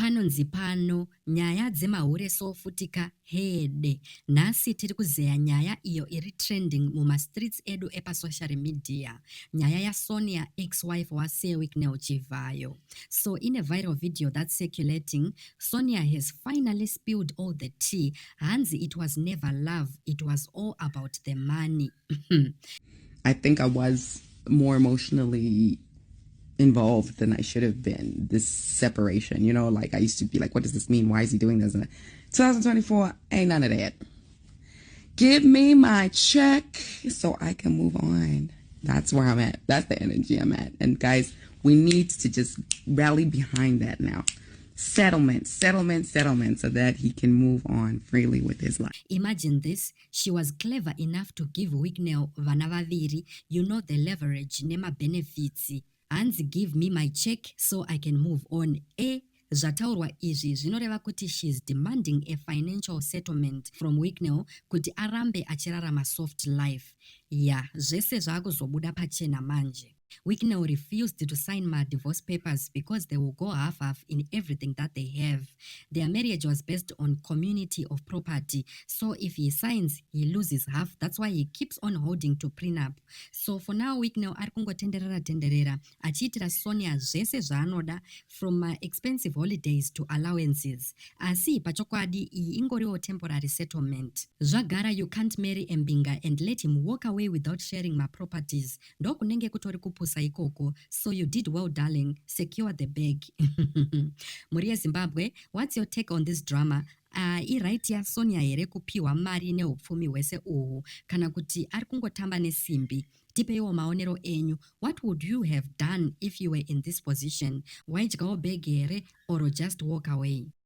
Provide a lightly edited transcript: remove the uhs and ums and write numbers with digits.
Panonzi pano nyaya dzemahureso futika hede. Nasi tiri kuzeya nyaya iyo iri trending muma streets edu epa social media. Nyaya ya Sonja, ex-wife wa Wicknell Chivayo. So in a viral video that's circulating, Sonja has finally spilled all the tea. Hansi, it was never love. It was all about the money. I think I was more emotionally involved than I should have been. This separation, you know, like I used to be like, what does this mean? Why is he doing this? And 2024 ain't none of that. Give me my check so I can move on. That's where I'm at. That's the energy I'm at. And guys, we need to just rally behind that now. Settlement, so that he can move on freely with his life. Imagine this. She was clever enough to give Wicknell vana vaviri, you know, the leverage nema benefits. Hands give me my check so I can move on. Zvataurwa izvi zvinoreva kuti she's demanding a financial settlement from Wicknell kuti arambe achirarama soft life. Zvese zvakuzobuda pachena manje. Wicknell refused to sign my divorce papers because they will go half-half in everything that they have. Their marriage was based on community of property. So if he signs, he loses half. That's why he keeps on holding to prenup. So for now, Wicknell ari kungotenderera achiitira Sonja zvese zvaanoda, from my expensive holidays to allowances. Asi pachokwadi iyi ingoriwo temporary settlement. Zvagara, you can't marry Mbinga and let him walk away without sharing my properties. Ndokunenge kutori kupusa ikoko. So you did well, darling. Secure the bag. Muri Zimbabwe, what's your take on this drama? Right ya Sonja here kupiwa mari neupfumi hwese uhu kana kuti ari kungotamba nesimbi? Tipeiwo maonero enyu. What would you have done if you were in this position? Waidyawo bag here or just walk away?